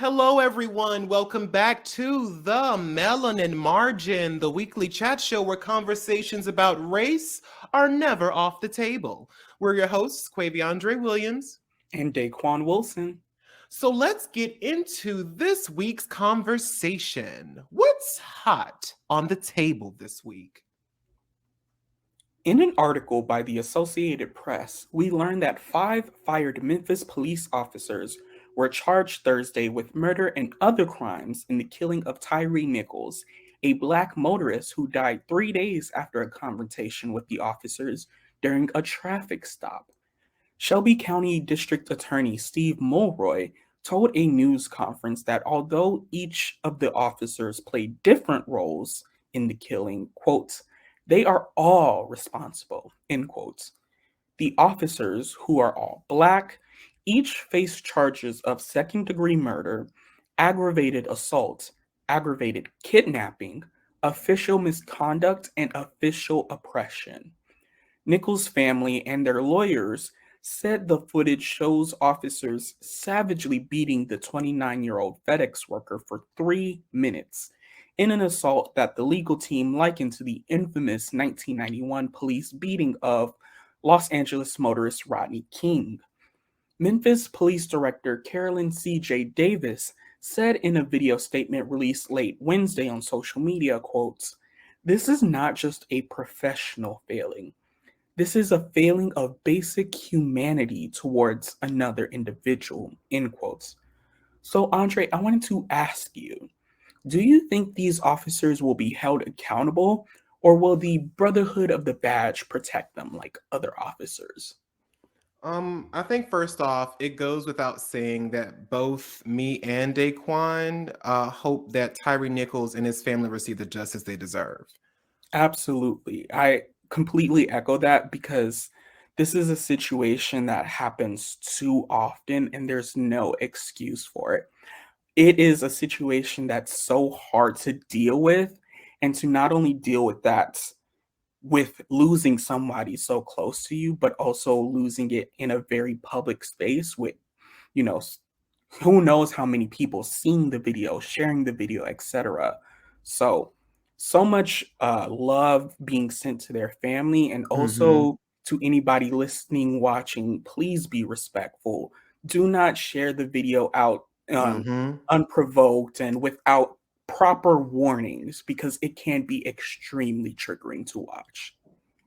Hello, everyone. Welcome back to the Melanin Margin, the weekly chat show where conversations about race are never off the table. We're your hosts, Quaviondre Williams. And Daquon Wilson. So let's get into this week's conversation. What's hot on the table this week? In an article by the Associated Press, we learned that 5 fired Memphis police officers were charged Thursday with murder and other crimes in the killing of Tyre Nichols, a black motorist who died 3 days after a confrontation with the officers during a traffic stop. Shelby County District Attorney Steve Mulroy told a news conference that although each of the officers played different roles in the killing, quote, they are all responsible, end quotes. The officers, who are all black, each face charges of second-degree murder, aggravated assault, aggravated kidnapping, official misconduct, and official oppression. Nichols' family and their lawyers said the footage shows officers savagely beating the 29-year-old FedEx worker for 3 minutes in an assault that the legal team likened to the infamous 1991 police beating of Los Angeles motorist Rodney King. Memphis Police Director Carolyn C.J. Davis said in a video statement released late Wednesday on social media, quotes, "This is not just a professional failing. This is a failing of basic humanity towards another individual," end quotes. So, Andre, I wanted to ask you, do you think these officers will be held accountable, or will the Brotherhood of the Badge protect them like other officers? I think first off, it goes without saying that both me and Daquan hope that Tyre Nichols and his family receive the justice they deserve. Absolutely. I completely echo that because this is a situation that happens too often and there's no excuse for it. It is a situation that's so hard to deal with, and to not only deal with that with losing somebody so close to you, but also losing it in a very public space with, you know, who knows how many people seeing the video, sharing the video, etc. So, so much love being sent to their family, and Mm-hmm. also to anybody listening, watching. Please be respectful. Do not share the video out Mm-hmm. unprovoked and without proper warnings because it can be extremely triggering to watch.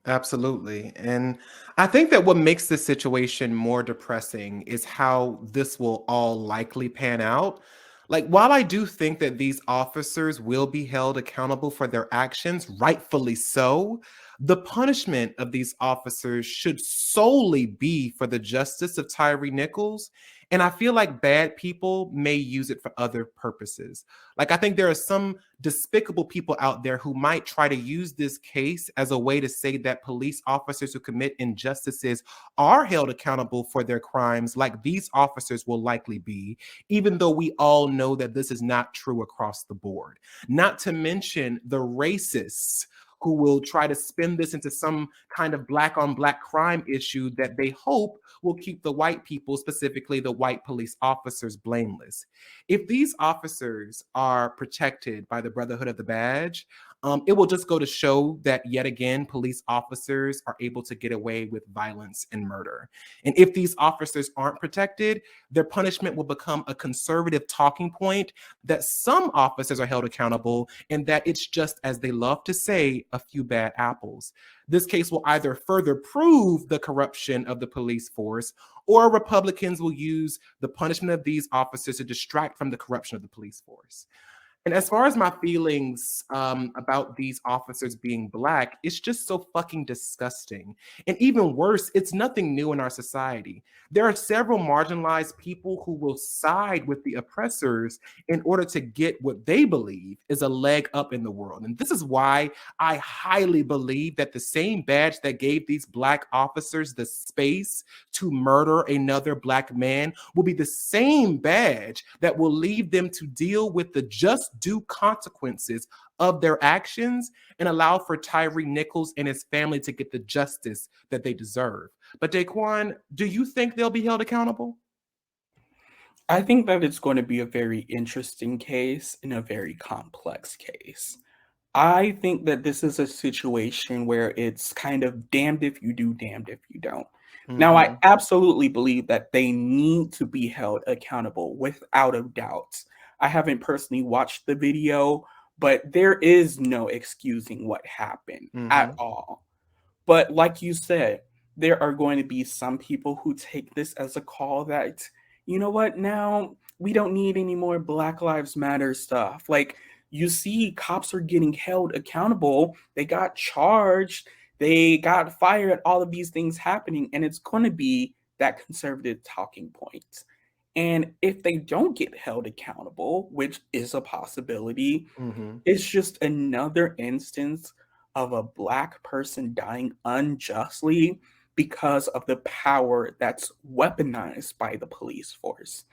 Absolutely. And I think that what makes this situation more depressing is how this will all likely pan out. Like, while I do think that these officers will be held accountable for their actions, rightfully so, the punishment of these officers should solely be for the justice of Tyre Nichols. And I feel like bad people may use it for other purposes. Like, I think there are some despicable people out there who might try to use this case as a way to say that police officers who commit injustices are held accountable for their crimes, like these officers will likely be, even though we all know that this is not true across the board. Not to mention the racists who will try to spin this into some kind of black on black crime issue that they hope will keep the white people, specifically the white police officers, blameless. If these officers are protected by the Brotherhood of the Badge, it will just go to show that yet again, police officers are able to get away with violence and murder. And if these officers aren't protected, their punishment will become a conservative talking point that some officers are held accountable and that it's just, as they love to say, a few bad apples. This case will either further prove the corruption of the police force, or Republicans will use the punishment of these officers to distract from the corruption of the police force. And as far as my feelings about these officers being black, it's just so fucking disgusting. And even worse, it's nothing new in our society. There are several marginalized people who will side with the oppressors in order to get what they believe is a leg up in the world. And this is why I highly believe that the same badge that gave these black officers the space to murder another black man will be the same badge that will lead them to deal with the just due consequences of their actions and allow for Tyre Nichols and his family to get the justice that they deserve. But Daquan, do you think they'll be held accountable? I think that it's going to be a very interesting case and a very complex case. I think that this is a situation where it's kind of damned if you do, damned if you don't. Now, I Hmm. absolutely believe that they need to be held accountable without a doubt. I haven't personally watched the video, but there is no excusing what happened at Hmm. all. But like you said, there are going to be some people who take this as a call that, you know what, now we don't need any more Black Lives Matter stuff. Like, you see, cops are getting held accountable. They got charged, they got fired, all of these things happening, and it's going to be that conservative talking point. And if they don't get held accountable, which is a possibility, Hmm. it's just another instance of a Black person dying unjustly because of the power that's weaponized by the police force.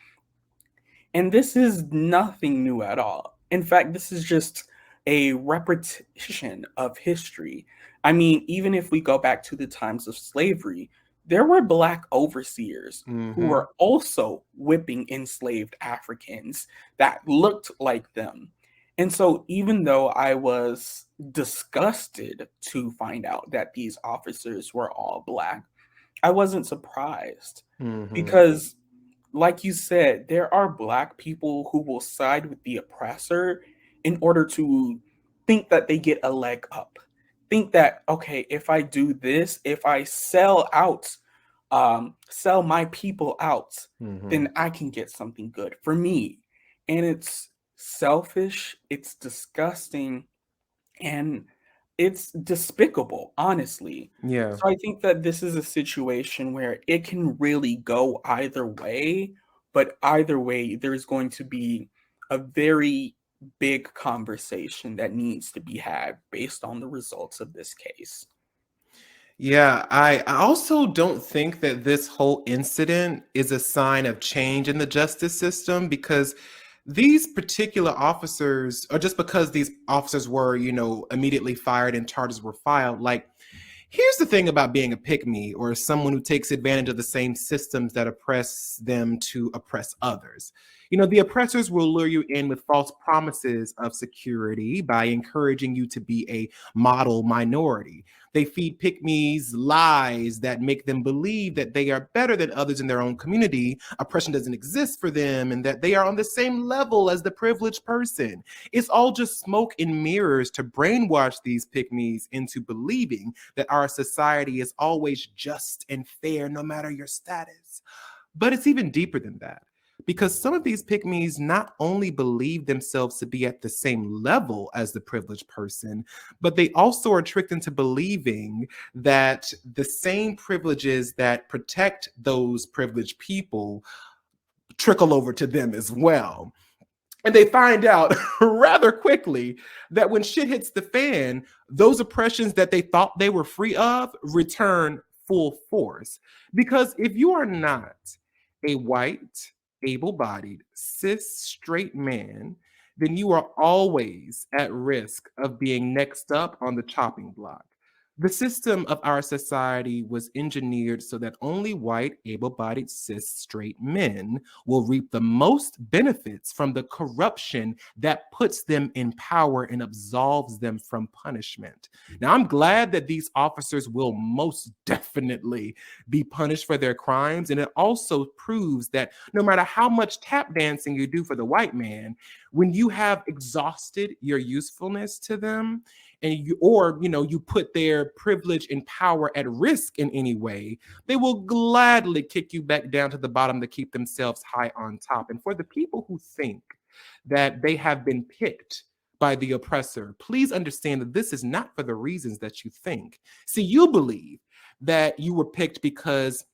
And this is nothing new at all. In fact, this is just a repetition of history. I mean, even if we go back to the times of slavery, there were Black overseers who Hmm. were also whipping enslaved Africans that looked like them. And so, even though I was disgusted to find out that these officers were all Black, I wasn't surprised Hmm. because, like you said, there are Black people who will side with the oppressor in order to think that they get a leg up. Think that, okay, if I do this, if I sell out, sell my people out, Hmm. then I can get something good for me. And it's selfish, it's disgusting, and it's despicable, honestly. Yeah. So I think that this is a situation where it can really go either way, but either way, there's going to be a very big conversation that needs to be had based on the results of this case. Yeah, I also don't think that this whole incident is a sign of change in the justice system because these particular officers, or just because these officers were, immediately fired and charges were filed, like, here's the thing about being a pick me or someone who takes advantage of the same systems that oppress them to oppress others. The oppressors will lure you in with false promises of security by encouraging you to be a model minority. They feed pick me's lies that make them believe that they are better than others in their own community. Oppression doesn't exist for them and that they are on the same level as the privileged person. It's all just smoke and mirrors to brainwash these pick me's into believing that our society is always just and fair no matter your status. But it's even deeper than that. Because some of these pick me's not only believe themselves to be at the same level as the privileged person, but they also are tricked into believing that the same privileges that protect those privileged people trickle over to them as well. And they find out rather quickly that when shit hits the fan, those oppressions that they thought they were free of return full force. Because if you are not a white, able bodied, cis, straight man, then you are always at risk of being next up on the chopping block. The system of our society was engineered so that only white, able bodied, cis, straight men will reap the most benefits from the corruption that puts them in power and absolves them from punishment. Now, I'm glad that these officers will most definitely be punished for their crimes. And it also proves that no matter how much tap dancing you do for the white man, when you have exhausted your usefulness to them, and you put their privilege and power at risk in any way, they will gladly kick you back down to the bottom to keep themselves high on top. And for the people who think that they have been picked by the oppressor, please understand that this is not for the reasons that you think. See, you believe that you were picked because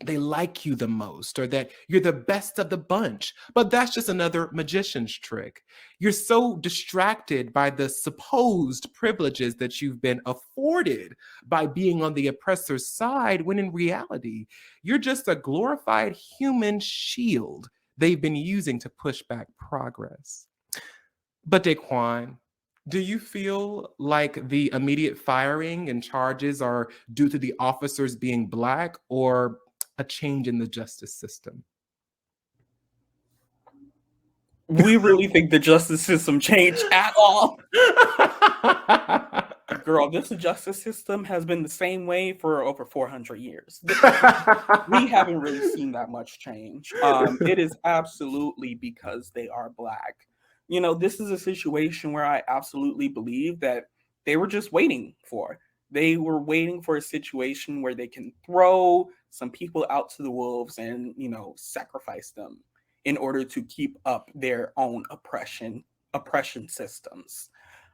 they like you the most or that you're the best of the bunch. But that's just another magician's trick. You're so distracted by the supposed privileges that you've been afforded by being on the oppressor's side, when in reality, you're just a glorified human shield they've been using to push back progress. But Daquan, do you feel like the immediate firing and charges are due to the officers being Black or a change in the justice system? We really think the justice system changed at all? Girl, this justice system has been the same way for over 400 years. We haven't really seen that much change. It is absolutely because they are Black. This is a situation where I absolutely believe that they were just waiting for. They were waiting for a situation where they can throw some people out to the wolves and, sacrifice them in order to keep up their own oppression systems.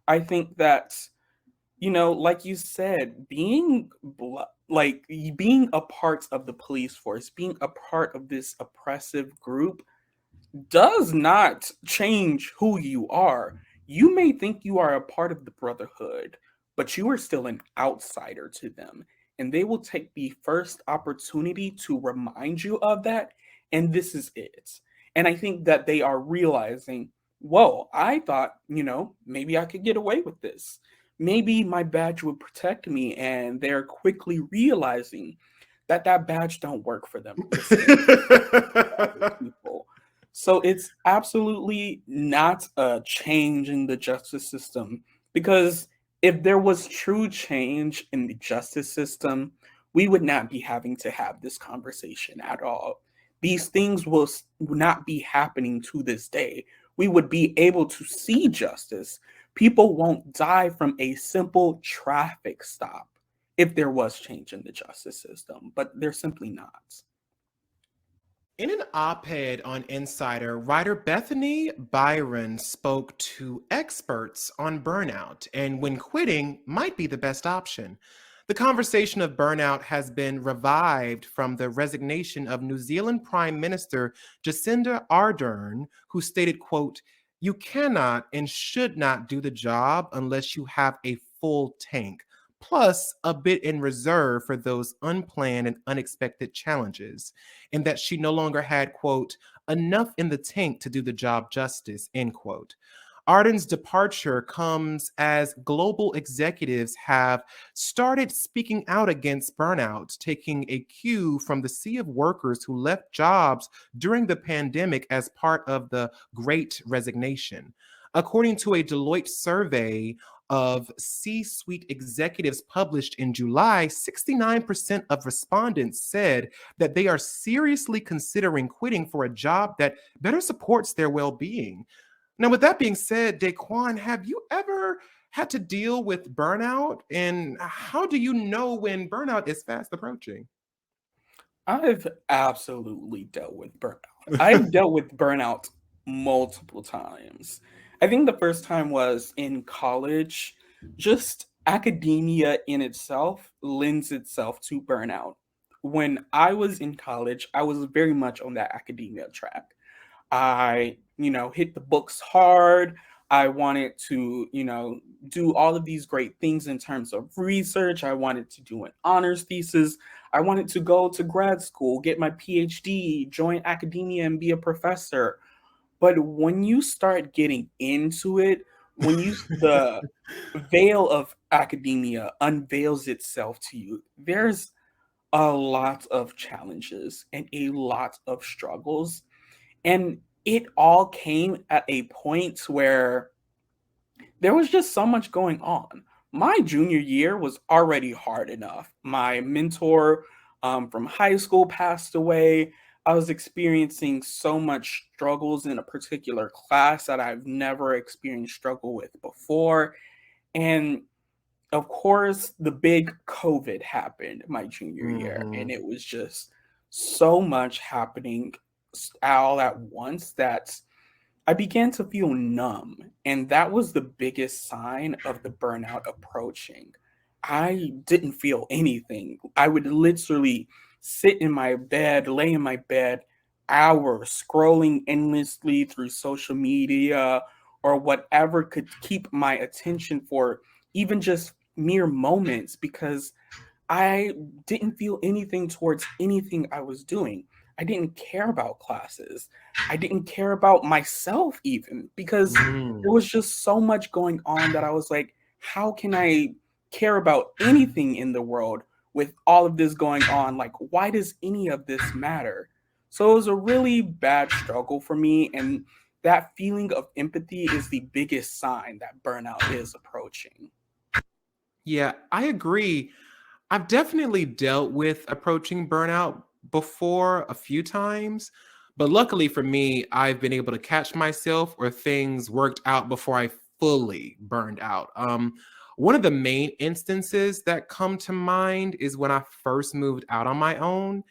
I think that, like you said, being a part of the police force, being a part of this oppressive group does not change who you are. You may think you are a part of the brotherhood, but you are still an outsider to them. And they will take the first opportunity to remind you of that. And this is it. And I think that they are realizing, whoa, I thought, maybe I could get away with this. Maybe my badge would protect me. And they're quickly realizing that that badge don't work for them the same for other people. So it's absolutely not a change in the justice system, because if there was true change in the justice system, we would not be having to have this conversation at all. These things will not be happening to this day. We would be able to see justice. People won't die from a simple traffic stop if there was change in the justice system, but they're simply not. In an op ed on Insider, writer Bethany Byron spoke to experts on burnout and when quitting might be the best option. The conversation of burnout has been revived from the resignation of New Zealand Prime Minister Jacinda Ardern, who stated, quote, "You cannot and should not do the job unless you have a full tank, plus a bit in reserve for those unplanned and unexpected challenges," and that she no longer had, quote, "enough in the tank to do the job justice," end quote. Arden's departure comes as global executives have started speaking out against burnout, taking a cue from the sea of workers who left jobs during the pandemic as part of the Great Resignation. According to a Deloitte survey of C suite executives published in July, 69% of respondents said that they are seriously considering quitting for a job that better supports their well being. Now, with that being said, Daquon, have you ever had to deal with burnout? And how do you know when burnout is fast approaching? I've absolutely dealt with burnout. I've dealt with burnout multiple times. I think the first time was in college. Just academia in itself lends itself to burnout. When I was in college, I was very much on that academia track. I, hit the books hard. I wanted to, do all of these great things in terms of research. I wanted to do an honors thesis. I wanted to go to grad school, get my PhD, join academia, and be a professor. But when you start getting into it, the veil of academia unveils itself to you, there's a lot of challenges and a lot of struggles. And it all came at a point where there was just so much going on. My junior year was already hard enough. My mentor from high school passed away. I was experiencing so much struggles in a particular class that I've never experienced struggle with before. And of course, the big COVID happened my junior year, and Mhm. it was just so much happening all at once that I began to feel numb. And that was the biggest sign of the burnout approaching. I didn't feel anything. I would literally sit in my bed, lay in my bed, hours scrolling endlessly through social media or whatever could keep my attention for even just mere moments, because I didn't feel anything towards anything I was doing. I didn't care about classes. I didn't care about myself even, because there Mm. was just so much going on that I was like, how can I care about anything in the world with all of this going on? Like, why does any of this matter? So it was a really bad struggle for me. And that feeling of empathy is the biggest sign that burnout is approaching. Yeah, I agree. I've definitely dealt with approaching burnout before a few times, but luckily for me, I've been able to catch myself or things worked out before I fully burned out. One of the main instances that come to mind is when I first moved out on my own.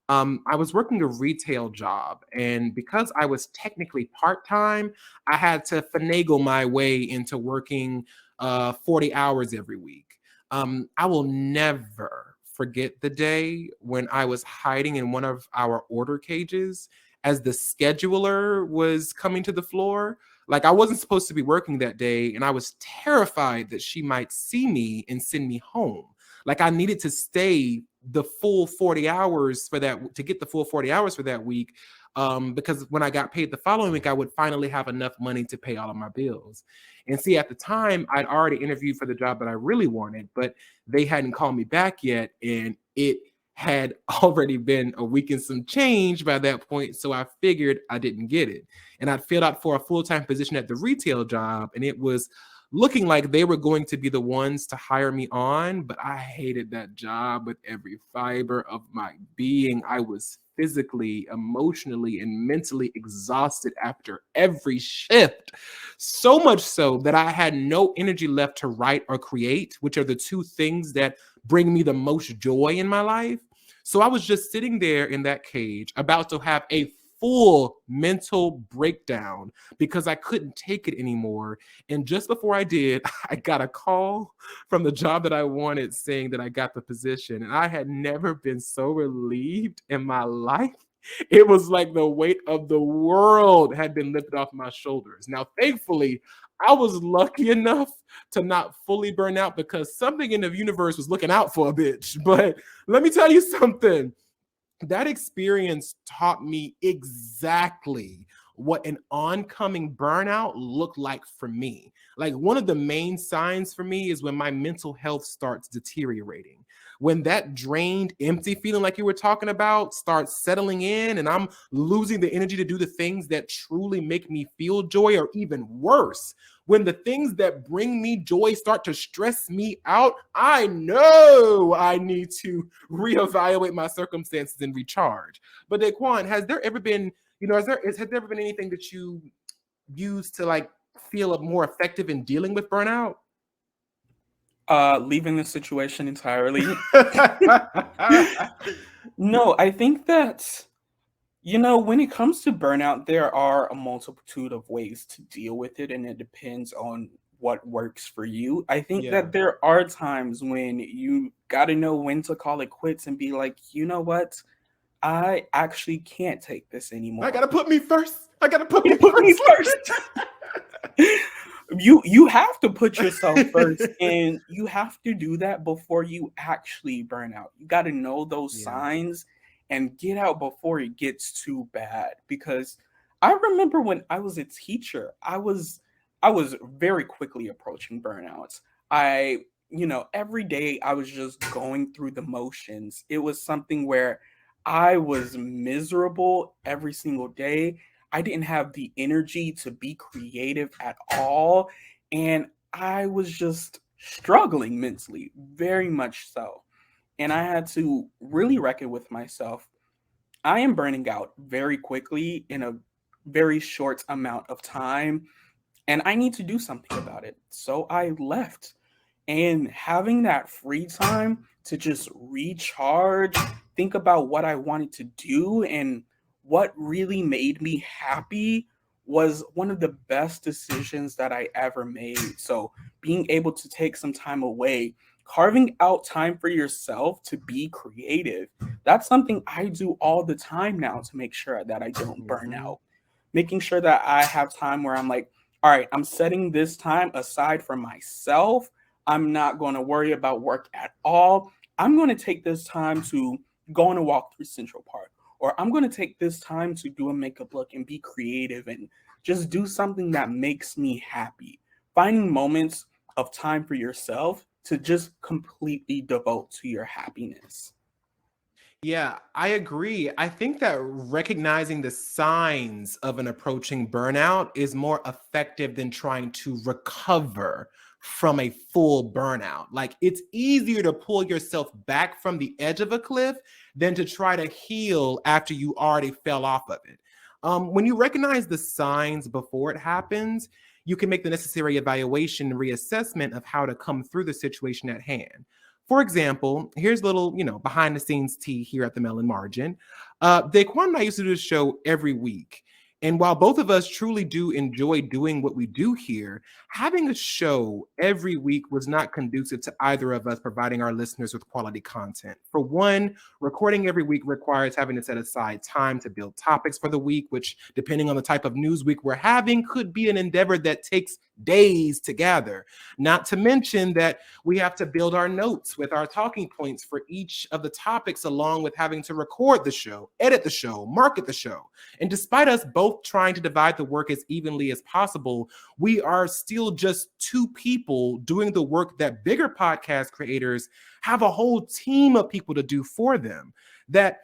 I was working a retail job, and because I was technically part time, I had to finagle my way into working 40 hours every week. I will never forget the day when I was hiding in one of our order cages as the scheduler was coming to the floor. Like, I wasn't supposed to be working that day, and I was terrified that she might see me and send me home. Like, I needed to stay the full 40 hours for that, to get the full 40 hours for that week, because when I got paid the following week, I would finally have enough money to pay all of my bills. And see, at the time, I'd already interviewed for the job that I really wanted, but they hadn't called me back yet, and it had already been a week and some change by that point. So I figured I didn't get it. And I'd filled out for a full-time position at the retail job, and it was looking like they were going to be the ones to hire me on, but I hated that job with every fiber of my being. I was physically, emotionally, and mentally exhausted after every shift. So much so that I had no energy left to write or create, which are the two things that bring me the most joy in my life. So I was just sitting there in that cage, about to have a full mental breakdown because I couldn't take it anymore. And just before I did, I got a call from the job that I wanted saying that I got the position. And I had never been so relieved in my life. It was like the weight of the world had been lifted off my shoulders. Now, thankfully, I was lucky enough to not fully burn out because something in the universe was looking out for a bitch. But let me tell you something, that experience taught me exactly what an oncoming burnout looked like for me. Like, one of the main signs for me is when my mental health starts deteriorating. When that drained, empty feeling, like you were talking about, starts settling in, and I'm losing the energy to do the things that truly make me feel joy, or even worse, when the things that bring me joy start to stress me out, I know I need to reevaluate my circumstances and recharge. But Daquon, has there ever been, has there ever been anything that you used to like feel more effective in dealing with burnout? Leaving the situation entirely. No, I think that, when it comes to burnout, there are a multitude of ways to deal with it, and it depends on what works for you. I think Yeah. that there are times when you got to know when to call it quits and be like, you know what? I actually can't take this I anymore. gotta put me first. I gotta put me Put me first. first. You have to put yourself first, and you have to do that before you actually burn out. You got to know those Yeah. signs and get out before it gets too bad, because I remember when I was a teacher, I was very quickly approaching burnouts. I every day I was just going through the motions. It was something where I was miserable every single day. I didn't have the energy to be creative at all. And I was just struggling mentally, very much so. And I had to really reckon with myself. I am burning out very quickly in a very short amount of time, and I need to do something about it. So I left. And having that free time to just recharge, think about what I wanted to do and what really made me happy was one of the best decisions that I ever made. So, being able to take some time away, carving out time for yourself to be creative, that's something I do all the time now to make sure that I don't burn Mhm. out. Making sure that I have time where I'm like, all right, I'm setting this time aside for myself. I'm not going to worry about work at all. I'm going to take this time to go on a walk through Central Park, or I'm going to take this time to do a makeup look and be creative and just do something that makes me happy. Finding moments of time for yourself to just completely devote to your happiness. Yeah, I agree. I think that recognizing the signs of an approaching burnout is more effective than trying to recover from a full burnout. Like, it's easier to pull yourself back from the edge of a cliff than to try to heal after you already fell off of it. When you recognize the signs before it happens, you can make the necessary evaluation and reassessment of how to come through the situation at hand. For example, here's a little, behind the scenes tea here at the Melanin Margin. Daquon and I used to do this show every week. And while both of us truly do enjoy doing what we do here, having a show every week was not conducive to either of us providing our listeners with quality content. For one, recording every week requires having to set aside time to build topics for the week, which, depending on the type of news week we're having, could be an endeavor that takes days to gather. Not to mention that we have to build our notes with our talking points for each of the topics, along with having to record the show, edit the show, market the show. And despite us both trying to divide the work as evenly as possible, we are still just two people doing the work that bigger podcast creators have a whole team of people to do for them. That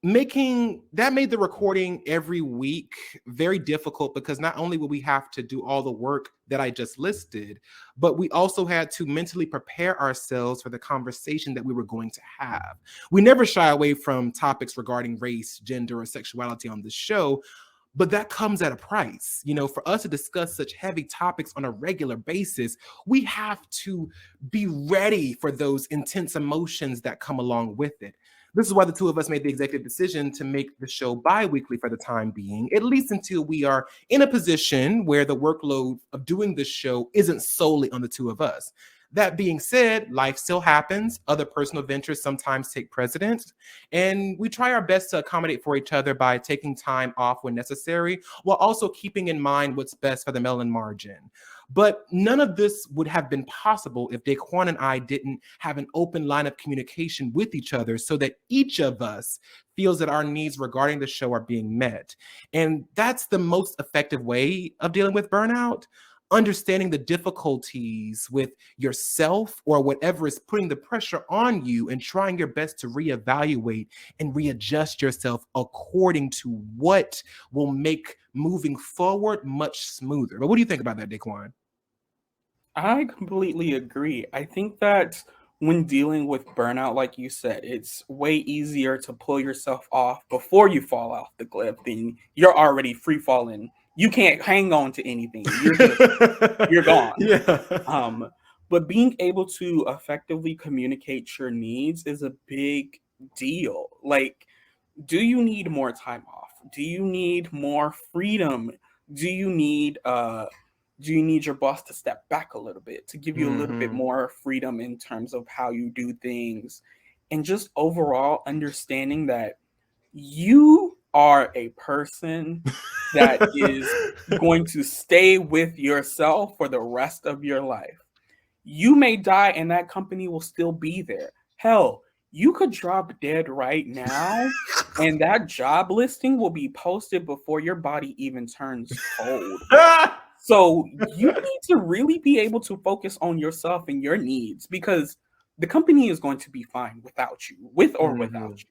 made the recording every week very difficult, because not only will we have to do all the work that I just listed, but we also had to mentally prepare ourselves for the conversation that we were going to have. We never shy away from topics regarding race, gender, or sexuality on this show, but that comes at a price. For us to discuss such heavy topics on a regular basis, we have to be ready for those intense emotions that come along with it. This is why the two of us made the executive decision to make the show bi-weekly for the time being, at least until we are in a position where the workload of doing this show isn't solely on the two of us. That being said, life still happens. Other personal ventures sometimes take precedence, and we try our best to accommodate for each other by taking time off when necessary, while also keeping in mind what's best for the Melanin Margin. But none of this would have been possible if Daquon and I didn't have an open line of communication with each other, so that each of us feels that our needs regarding the show are being met. And that's the most effective way of dealing with burnout. Understanding the difficulties with yourself or whatever is putting the pressure on you, and trying your best to reevaluate and readjust yourself according to what will make moving forward much smoother. But what do you think about that, Daquan? I completely agree. I think that when dealing with burnout, like you said, it's way easier to pull yourself off before you fall off the cliff than you're already free falling. You can't hang on to anything. You're gone. Yeah. Um, but being able to effectively communicate your needs is a big deal. Like, do you need more time off? Do you need more freedom? Do you need do you need your boss to step back a little bit to give you a little bit Hmm. more freedom in terms of how you do things, and just overall understanding that you are a person that is going to stay with yourself for the rest of your life. You may die and that company will still be there. Hell, you could drop dead right now and that job listing will be posted before your body even turns cold. So you need to really be able to focus on yourself and your needs, because the company is going to be fine without you, with or without Hmm. you.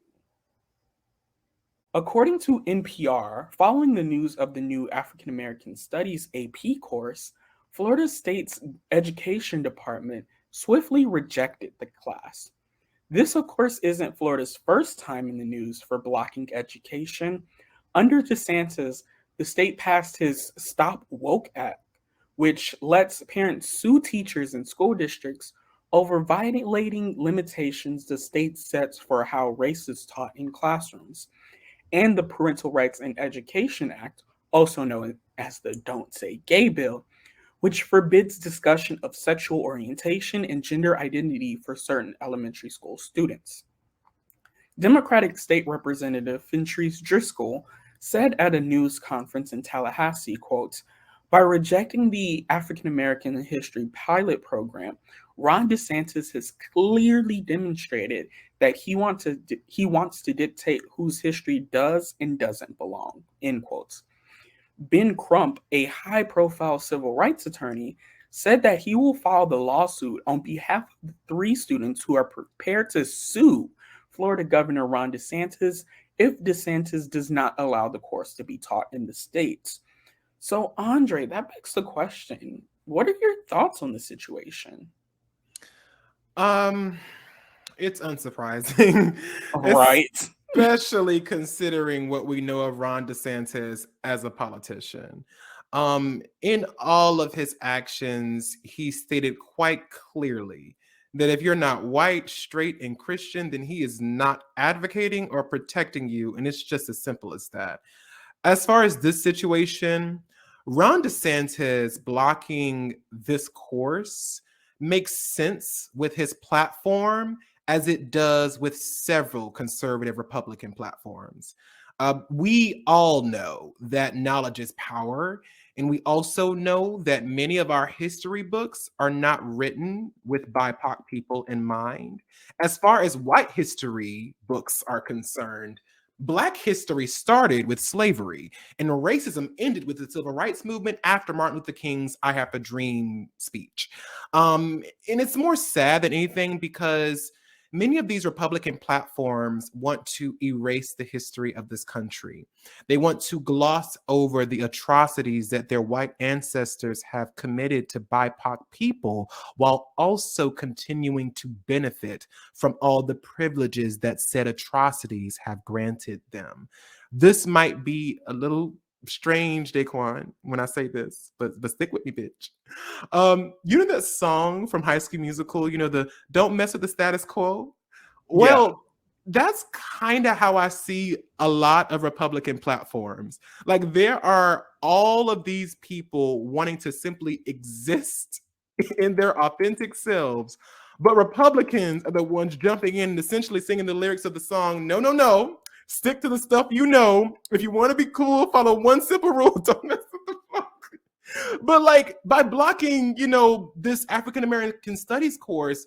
According to NPR, following the news of the new African American Studies AP course, Florida State's education department swiftly rejected the class. This, of course, isn't Florida's first time in the news for blocking education. Under DeSantis, the state passed his Stop Woke Act, which lets parents sue teachers and school districts over violating limitations the state sets for how race is taught in classrooms, and the Parental Rights in Education Act, also known as the Don't Say Gay Bill, which forbids discussion of sexual orientation and gender identity for certain elementary school students. Democratic State Representative Fintrice Driscoll said at a news conference in Tallahassee, quote, by rejecting the African American History pilot program, Ron DeSantis has clearly demonstrated that he wants to dictate whose history does and doesn't belong, end quotes. Ben Crump, a high profile civil rights attorney, said that he will file the lawsuit on behalf of the three students who are prepared to sue Florida Governor Ron DeSantis if DeSantis does not allow the course to be taught in the states. So, Andre, that begs the question, what are your thoughts on the situation? Um, it's unsurprising, Right. especially considering what we know of Ron DeSantis as a politician. In all of his actions, he stated quite clearly that if you're not white, straight, and Christian, then he is not advocating or protecting you. And it's just as simple as that. As far as this situation, Ron DeSantis blocking this course makes sense with his platform as it does with several conservative Republican platforms. We all know that knowledge is power. And we also know that many of our history books are not written with BIPOC people in mind. As far as white history books are concerned, Black history started with slavery, and racism ended with the civil rights movement after Martin Luther King's I Have a Dream speech. And it's more sad than anything because many of these Republican platforms want to erase the history of this country. They want to gloss over the atrocities that their white ancestors have committed to BIPOC people while also continuing to benefit from all the privileges that said atrocities have granted them. This might be a little strange, Daquon, when I say this, but stick with me, bitch. You know that song from High School Musical, the "Don't Mess with the Status Quo"? Yeah. Well, that's kind of how I see a lot of Republican platforms. Like there are all of these people wanting to simply exist in their authentic selves, but Republicans are the ones jumping in and essentially singing the lyrics of the song. No, no, no. Stick to the stuff you know. If you want to be cool, follow one simple rule. Don't mess with the fuck. But like by blocking, this African American Studies course,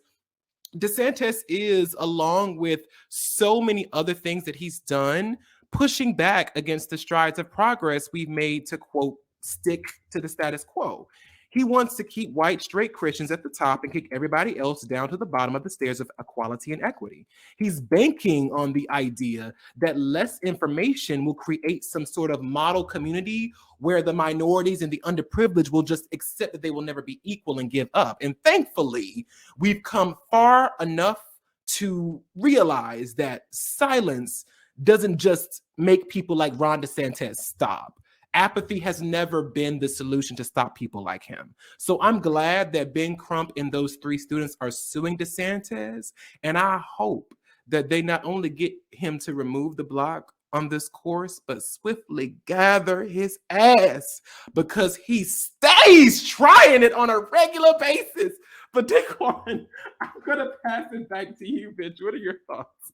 DeSantis is, along with so many other things that he's done, pushing back against the strides of progress we've made to, quote, stick to the status quo. He wants to keep white straight Christians at the top and kick everybody else down to the bottom of the stairs of equality and equity. He's banking on the idea that less information will create some sort of model community where the minorities and the underprivileged will just accept that they will never be equal and give up. And thankfully, we've come far enough to realize that silence doesn't just make people like Ron DeSantis stop. Apathy has never been the solution to stop people like him. So I'm glad that Ben Crump and those 3 students are suing DeSantis. And I hope that they not only get him to remove the block on this course, but swiftly gather his ass because he stays trying it on a regular basis. But Daquon, I'm going to pass it back to you, bitch. What are your thoughts?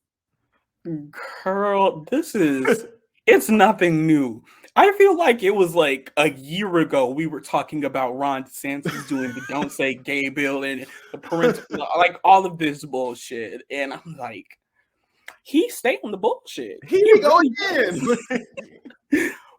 Girl, it's nothing new. I feel like it was like a year ago we were talking about Ron DeSantis doing the Don't Say Gay bill and the parental, like all of this bullshit. And I'm like, he stayed on the bullshit. He go again.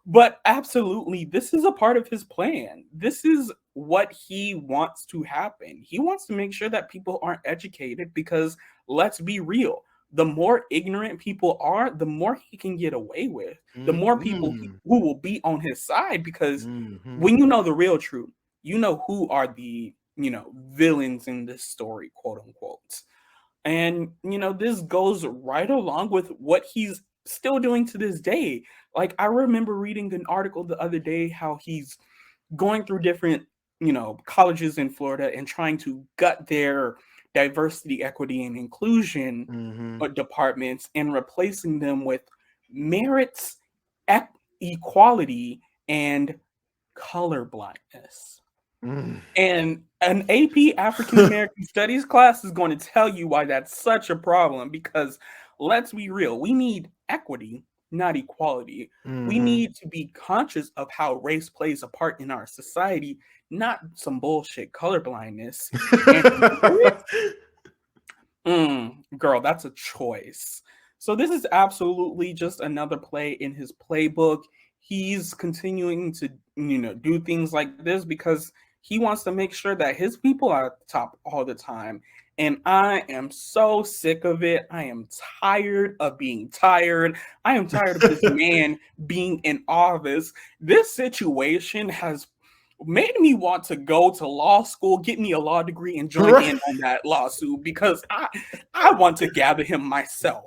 But absolutely, this is a part of his plan. This is what he wants to happen. He wants to make sure that people aren't educated because let's be real. The more ignorant people are, the more he can get away with. The more people who will be on his side because when you know the real truth, you know who are the, villains in this story, quote unquote. And, this goes right along with what he's still doing to this day. Like, I remember reading an article the other day how he's going through different, colleges in Florida and trying to gut their diversity, equity, and inclusion departments and replacing them with merits, equality, and color blindness. And an AP African American Studies class is going to tell you why that's such a problem because let's be real, we need equity, not equality. We need to be conscious of how race plays a part in our society, not some bullshit colorblindness. Girl, that's a choice. So this is absolutely just another play in his playbook. He's continuing to, do things like this because he wants to make sure that his people are at the top all the time. And I am so sick of it. I am tired of being tired. I am tired of this man being in office. This situation has made me want to go to law school, get me a law degree, and join Right. in on that lawsuit because I want to gather him myself.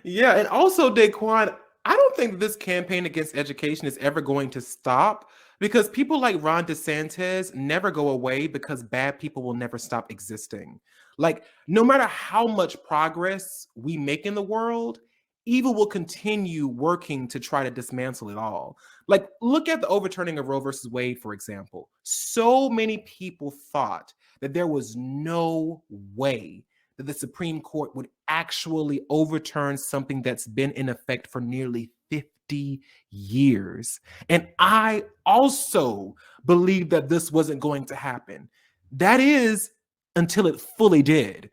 Yeah, and also Daquon, I don't think this campaign against education is ever going to stop because people like Ron DeSantis never go away because bad people will never stop existing. Like, no matter how much progress we make in the world, evil will continue working to try to dismantle it all. Like, look at the overturning of Roe versus Wade, for example. So many people thought that there was no way that the Supreme Court would actually overturn something that's been in effect for nearly 50 years. And I also believe that this wasn't going to happen. That is until it fully did.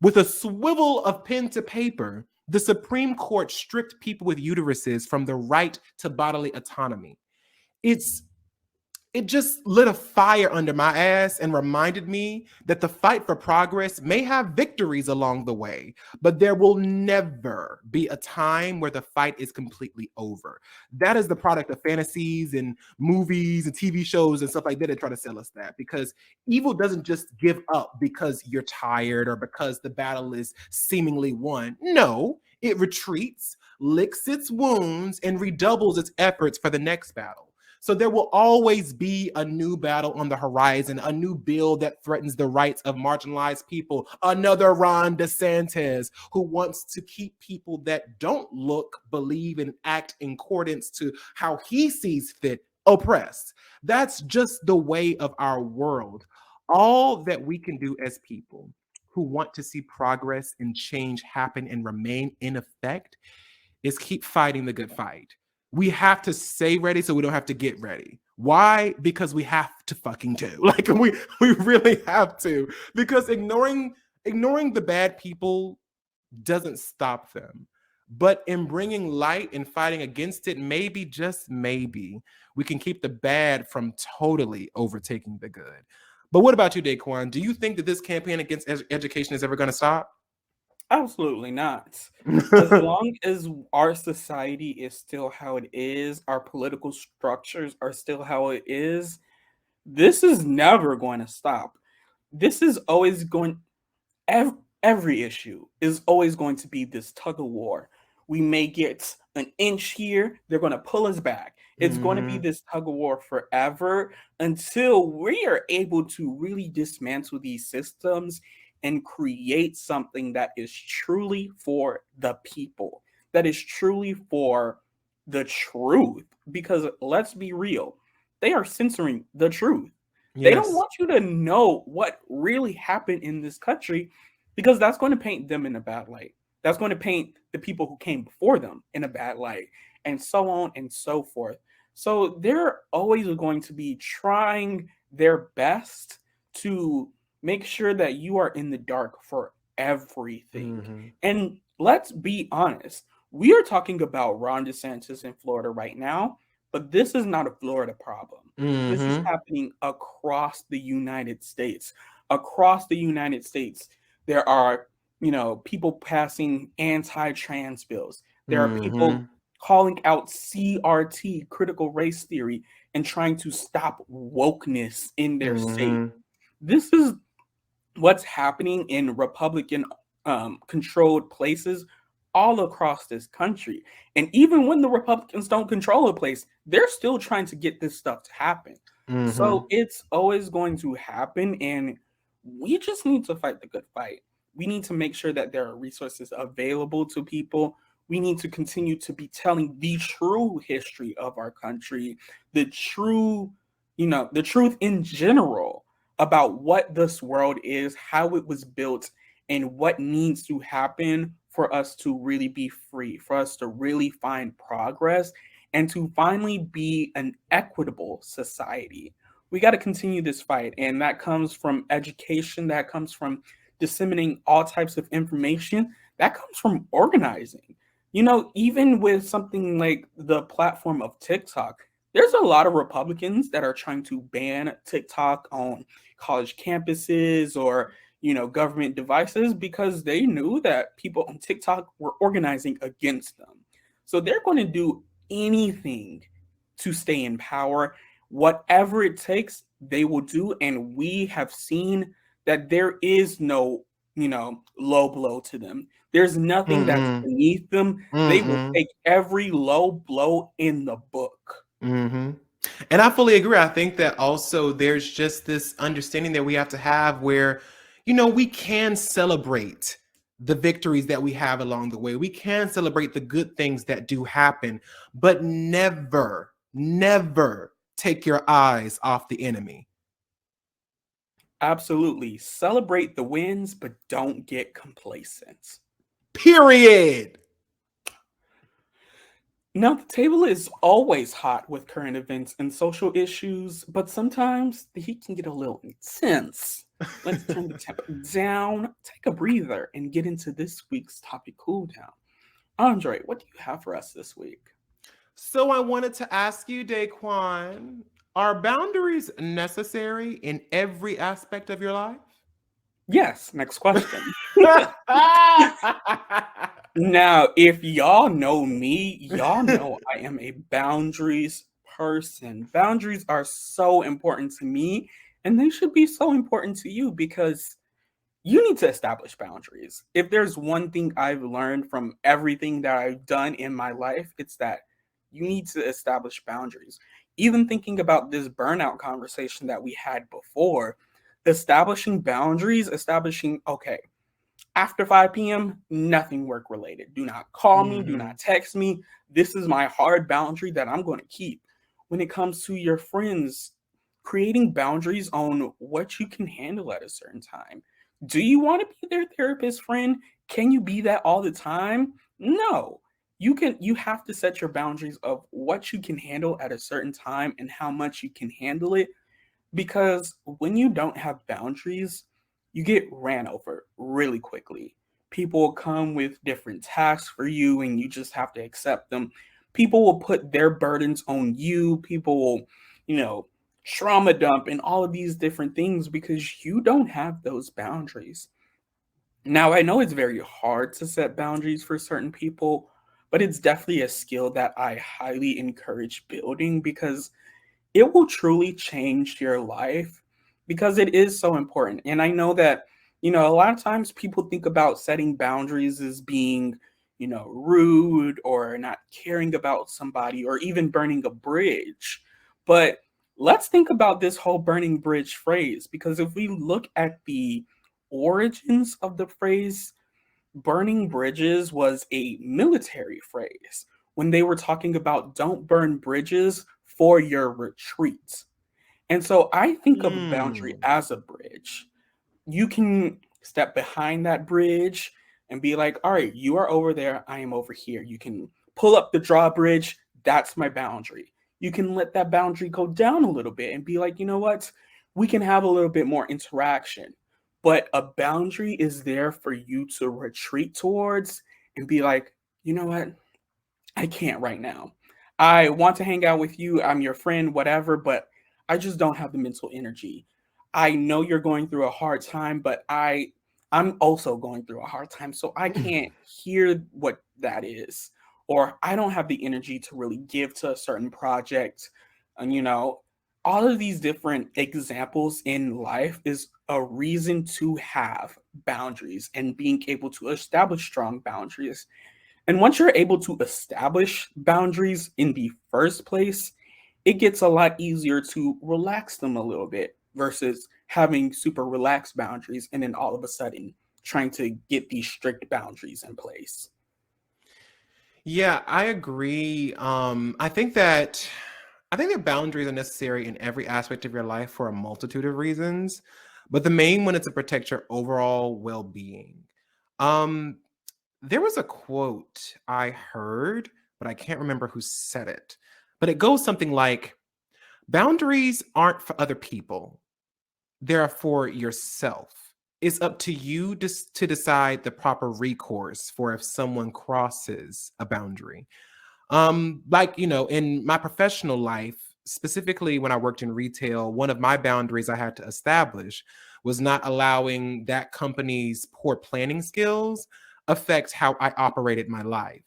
With a swivel of pen to paper, the Supreme Court stripped people with uteruses from the right to bodily autonomy. It's it just lit a fire under my ass and reminded me that the fight for progress may have victories along the way, but there will never be a time where the fight is completely over. That is the product of fantasies and movies and TV shows and stuff like that try to sell us that because evil doesn't just give up because you're tired or because the battle is seemingly won. No, it retreats, licks its wounds, and redoubles its efforts for the next battle. So there will always be a new battle on the horizon, a new bill that threatens the rights of marginalized people, another Ron DeSantis who wants to keep people that don't look, believe, and act in accordance to how he sees fit oppressed. That's just the way of our world. All that we can do as people who want to see progress and change happen and remain in effect is keep fighting the good fight. We have to stay ready so we don't have to get ready. Why? Because we have to fucking do. Like we really have to. Because ignoring the bad people doesn't stop them. But in bringing light and fighting against it, maybe just maybe we can keep the bad from totally overtaking the good. But what about you, Daquan? Do you think that this campaign against education is ever going to stop? Absolutely not. As long as our society is still how it is, our political structures are still how it is, this is never going to stop. This is always going every issue is always going to be this tug of war. We may get an inch here, they're going to pull us back. It's going to be Mhm. this tug of war forever until we are able to really dismantle these systems and create something that is truly for the people, that is truly for the truth. Because let's be real, they are censoring the truth. They don't Yes. want you to know what really happened in this country because that's going to paint them in a bad light. That's going to paint the people who came before them in a bad light, and so on and so forth. So they're always going to be trying their best to make sure that you are in the dark for everything. Mhm. And let's be honest, we are talking about Ron DeSantis in Florida right now, but this is not a Florida problem. This is Mhm. happening across the United States. Across the United States, there are, people passing anti-trans bills. There are people Mhm. calling out CRT, critical race theory, and trying to stop wokeness in their state. Mhm. This is what's happening in Republican controlled places all across this country. And even when the Republicans don't control a place, they're still trying to get this stuff to happen. So Mhm. it's always going to happen. And we just need to fight the good fight. We need to make sure that there are resources available to people. We need to continue to be telling the true history of our country, the true, the truth in general about what this world is, how it was built, and what needs to happen for us to really be free, for us to really find progress, and to finally be an equitable society. We got to continue this fight, and that comes from education, that comes from disseminating all types of information, that comes from organizing. Even with something like the platform of TikTok, there's a lot of Republicans that are trying to ban TikTok on college campuses or government devices because they knew that people on TikTok were organizing against them. So they're going to do anything to stay in power. Whatever it takes, they will do. And we have seen that there is no, low blow to them. There's nothing that's Mm-mm. beneath them. They will Mm-mm. take every low blow in the book. Mm-hmm. And I fully agree. I think that also there's just this understanding that we have to have where, we can celebrate the victories that we have along the way. We can celebrate the good things that do happen, but never, never take your eyes off the enemy. Absolutely. Celebrate the wins, but don't get complacent. Period. Now, the table is always hot with current events and social issues, but sometimes the heat can get a little intense. Let's turn the temp down, take a breather, and get into this week's topic cool down. Andre, what do you have for us this week? So I wanted to ask you, Daquon, are boundaries necessary in every aspect of your life? Yes, next question. Now, if y'all know me, y'all know I am a boundaries person. Boundaries are so important to me, and they should be so important to you because you need to establish boundaries. If there's one thing I've learned from everything that I've done in my life, it's that you need to establish boundaries. Even thinking about this burnout conversation that we had before, establishing boundaries, establishing, okay, after 5 p.m., nothing work related. Do not call me, do Mhm. not text me. This is my hard boundary that I'm going to keep. When it comes to your friends, creating boundaries on what you can handle at a certain time. Do you want to be their therapist friend? Can you be that all the time? No. You have to set your boundaries of what you can handle at a certain time and how much you can handle it, because when you don't have boundaries, you get ran over really quickly. People will come with different tasks for you and you just have to accept them. People will put their burdens on you. People will, you know, trauma dump and all of these different things because you don't have those boundaries. Now, I know it's very hard to set boundaries for certain people, but it's definitely a skill that I highly encourage building because it will truly change your life because it is so important. And I know that, a lot of times people think about setting boundaries as being, rude or not caring about somebody or even burning a bridge. But let's think about this whole burning bridge phrase because if we look at the origins of the phrase, burning bridges was a military phrase when they were talking about don't burn bridges for your retreat. And so I think of a boundary Mm. as a bridge. You can step behind that bridge and be like, all right, you are over there, I am over here. You can pull up the drawbridge, that's my boundary. You can let that boundary go down a little bit and be like, you know what? We can have a little bit more interaction. But a boundary is there for you to retreat towards and be like, you know what? I can't right now. I want to hang out with you. I'm your friend, whatever, but I just don't have the mental energy. I know you're going through a hard time, but I'm also going through a hard time, so I can't hear what that is. Or I don't have the energy to really give to a certain project. And all of these different examples in life is a reason to have boundaries and being able to establish strong boundaries, and once you're able to establish boundaries in the first place, it gets a lot easier to relax them a little bit versus having super relaxed boundaries and then all of a sudden trying to get these strict boundaries in place. Yeah, I agree. I think that boundaries are necessary in every aspect of your life for a multitude of reasons, but the main one is to protect your overall well-being. Um, there was a quote I heard, but I can't remember who said it. But it goes something like, "Boundaries aren't for other people. They're for yourself. It's up to you to decide the proper recourse for if someone crosses a boundary." Like, in my professional life, specifically when I worked in retail, one of my boundaries I had to establish was not allowing that company's poor planning skills affect how I operated my life.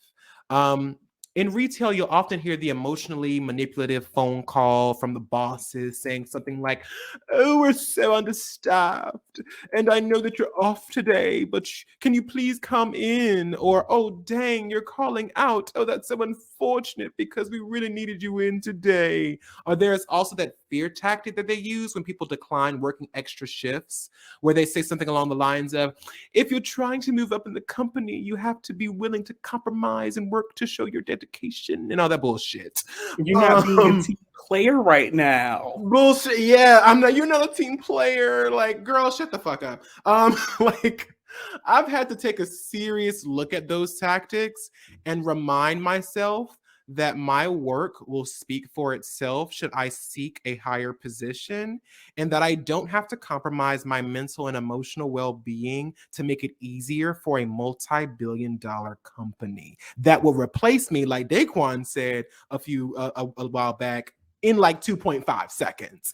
Um, in retail, you'll often hear the emotionally manipulative phone call from the bosses saying something like, "Oh, we're so understaffed. And I know that you're off today, but can you please come in?" Or, "Oh, dang, you're calling out. Oh, that's so unfortunate because we really needed you in today." Or there's also that fear tactic that they use when people decline working extra shifts, where they say something along the lines of, "If you're trying to move up in the company, you have to be willing to compromise and work to show your dedication," and all that bullshit. You're not being a Um, team player right now. Bullshit. Yeah, I'm not. You're not a team player. Like, girl, shut the fuck up. Like, I've had to take a serious look at those tactics and remind myself that my work will speak for itself should I seek a higher position, and that I don't have to compromise my mental and emotional well-being to make it easier for a multi-billion-dollar company that will replace me, like Daquon said a while back, in like 2.5 seconds.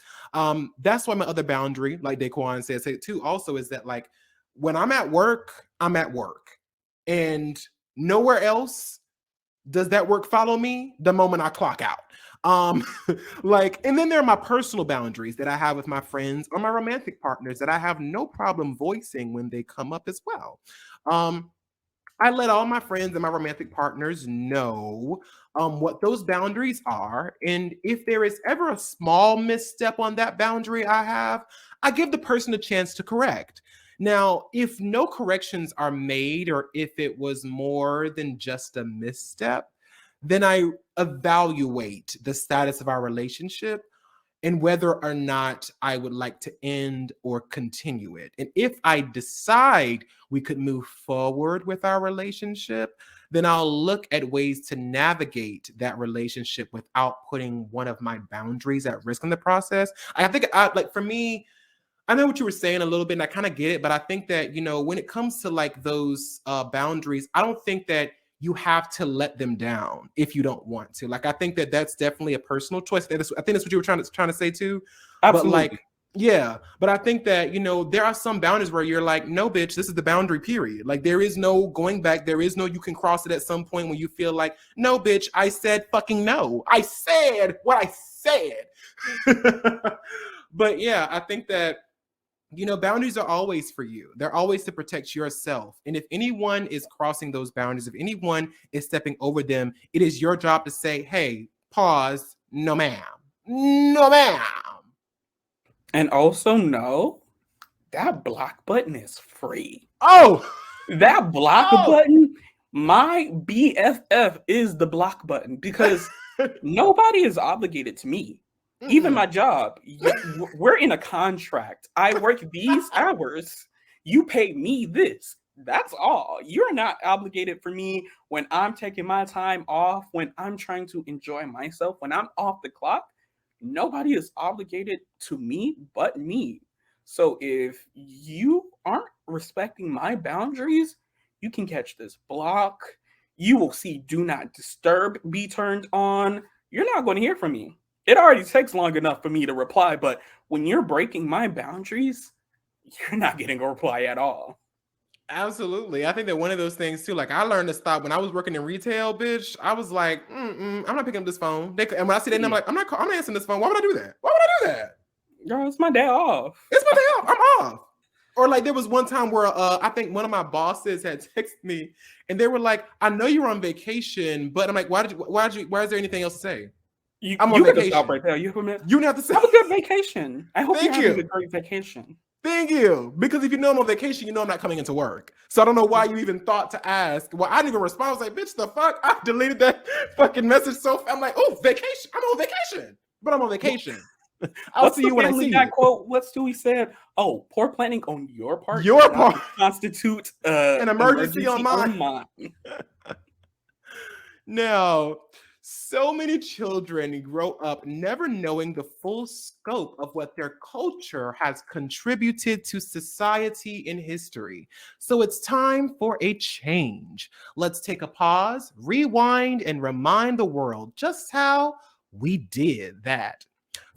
That's why my other boundary, like Daquan says it too, also is that, like, when I'm at work, I'm at work. And nowhere else does that work follow me the moment I clock out. Um, like, and then there are my personal boundaries that I have with my friends or my romantic partners that I have no problem voicing when they come up as well. Um, I let all my friends and my romantic partners know what those boundaries are. And if there is ever a small misstep on that boundary I have, I give the person a chance to correct. Now, if no corrections are made, or if it was more than just a misstep, then I evaluate the status of our relationship and whether or not I would like to end or continue it. And if I decide we could move forward with our relationship, then I'll look at ways to navigate that relationship without putting one of my boundaries at risk in the process. I think, like, for me, I know what you were saying a little bit, and I kind of get it, but I think that, when it comes to like those boundaries, I don't think that you have to let them down if you don't want to. Like, I think that that's definitely a personal choice. I think that's what you were trying to say too. But Absolutely. like, yeah, but I think that, there are some boundaries where you're like, no, bitch, this is the boundary, period. Like, there is no going back. There is no, you can cross it at some point when you feel like, no, bitch, I said fucking no. I said what I said. But yeah, I think that, boundaries are always for you. They're always to protect yourself. And if anyone is crossing those boundaries, if anyone is stepping over them, it is your job to say, hey, pause, no, ma'am. No, ma'am. And also know that block button is free. Oh, That block oh. button, my BFF is the block button, because nobody is obligated to me. Even my job, we're in a contract. I work these hours. You pay me this. That's all. You're not obligated for me when I'm taking my time off, when I'm trying to enjoy myself, when I'm off the clock. Nobody is obligated to me but me. So if you aren't respecting my boundaries, you can catch this block. You will see do not disturb be turned on. You're not going to hear from me. It already takes long enough for me to reply, but when you're breaking my boundaries, you're not getting a reply at all. Absolutely. I think that one of those things too, like, I learned to stop when I was working in retail, bitch. I was like, I'm not picking up this phone. And when I see that, I'm like, I'm not answering this phone. Why would I do that? Why would I do that? Girl, it's my day off. It's my day off. I'm off. Or like, there was one time where I think one of my bosses had texted me and they were like, I know you're on vacation, but I'm like, why is there anything else to say? I'm on You got to vacation. stop right there. You You have to say, have a good vacation. I hope Thank you're having you. a great vacation. Thank you. Because if you know I'm on vacation, you know I'm not coming into work. So I don't know why you even thought to ask. Well, I didn't even respond. I was like, bitch, the fuck? I deleted that fucking message so fast. I'm like, oh, vacation. I'm on vacation. But I'm on vacation. I'll see you when I see you. Quote? What's Stewie said? Oh, poor planning on your part. Your part constitute an emergency on mine. Now, so many children grow up never knowing the full scope of what their culture has contributed to society and history. So it's time for a change. Let's take a pause, rewind, and remind the world just how we did that.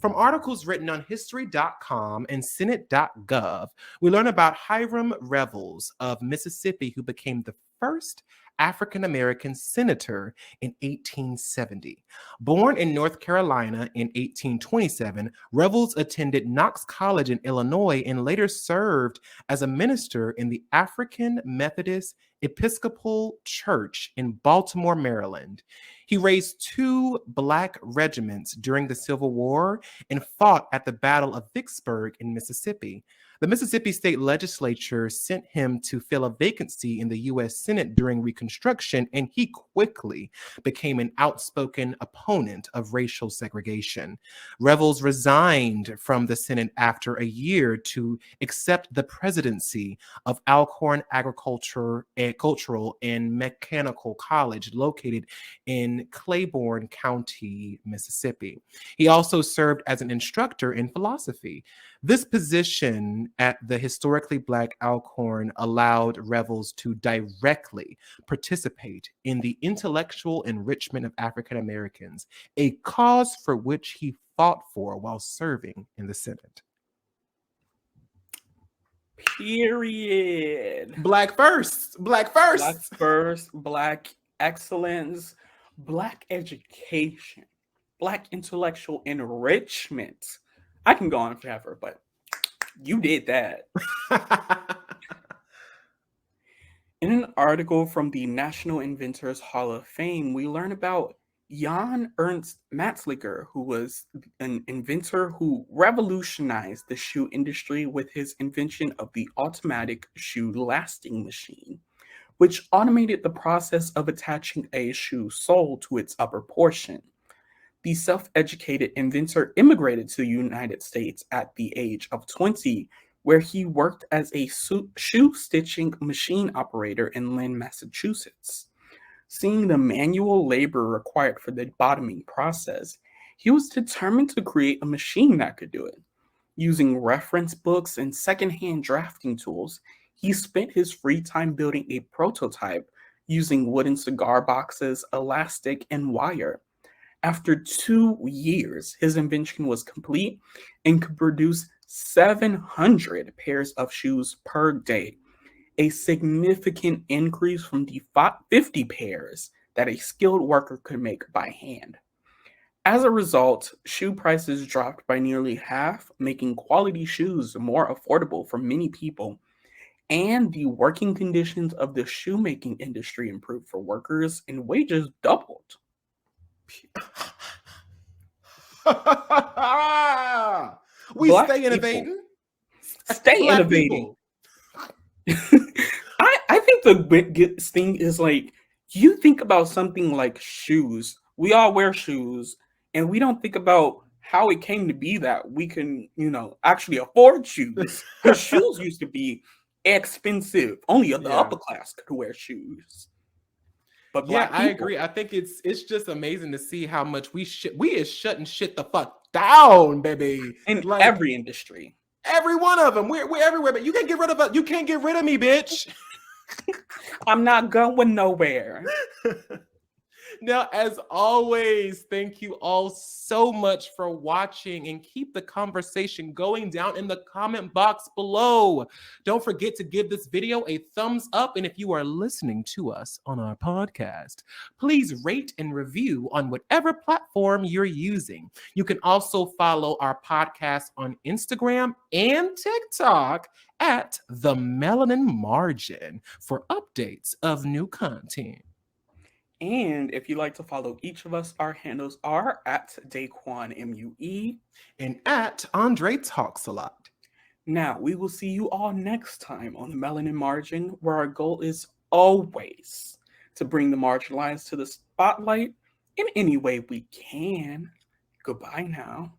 From articles written on history.com and senate.gov, we learn about Hiram Revels of Mississippi, who became the first African American senator in 1870. Born in North Carolina in 1827, Revels attended Knox College in Illinois and later served as a minister in the African Methodist Episcopal Church in Baltimore, Maryland. He raised two Black regiments during the Civil War and fought at the Battle of Vicksburg in Mississippi. The Mississippi State Legislature sent him to fill a vacancy in the U.S. Senate during Reconstruction, and he quickly became an outspoken opponent of racial segregation. Revels resigned from the Senate after a year to accept the presidency of Alcorn Cultural and Mechanical College, located in Claiborne County, Mississippi. He also served as an instructor in philosophy. This position at the historically Black Alcorn allowed Revels to directly participate in the intellectual enrichment of African Americans, a cause for which he fought for while serving in the Senate. Period. Black first, Black first. Black first, Black excellence, Black education, Black intellectual enrichment. I can go on forever, but you did that. In an article from the National Inventors Hall of Fame, we learn about Jan Ernst Matzliger, who was an inventor who revolutionized the shoe industry with his invention of the automatic shoe lasting machine, which automated the process of attaching a shoe sole to its upper portion. The self-educated inventor immigrated to the United States at the age of 20, where he worked as a shoe stitching machine operator in Lynn, Massachusetts. Seeing the manual labor required for the bottoming process, he was determined to create a machine that could do it. Using reference books and secondhand drafting tools, he spent his free time building a prototype using wooden cigar boxes, elastic, and wire. After 2 years, his invention was complete and could produce 700 pairs of shoes per day, a significant increase from the 50 pairs that a skilled worker could make by hand. As a result, shoe prices dropped by nearly half, making quality shoes more affordable for many people, and the working conditions of the shoemaking industry improved for workers and wages doubled. We Black stay people. innovating. Stay Black innovating. people. I think the biggest thing is like, you think about something like shoes. We all wear shoes, and we don't think about how it came to be that we can, actually afford shoes. Because shoes used to be expensive. Only the Yeah. upper class could wear shoes. But Yeah, Black I people, agree. I think it's just amazing to see how much we is shutting shit the fuck down, baby. in Like every industry. every one of them. We're everywhere, but you can't get rid of us. You can't get rid of me, bitch. I'm not going nowhere. Now, as always, thank you all so much for watching, and keep the conversation going down in the comment box below. Don't forget to give this video a thumbs up, and if you are listening to us on our podcast, please rate and review on whatever platform you're using. You can also follow our podcast on Instagram and TikTok at the Melanin Margin for updates of new content. And if you'd like to follow each of us, our handles are at Daquon MUE. And at Andre Talks a Lot. Now, we will see you all next time on the Melanin Margin, where our goal is always to bring the marginalized to the spotlight in any way we can. Goodbye now.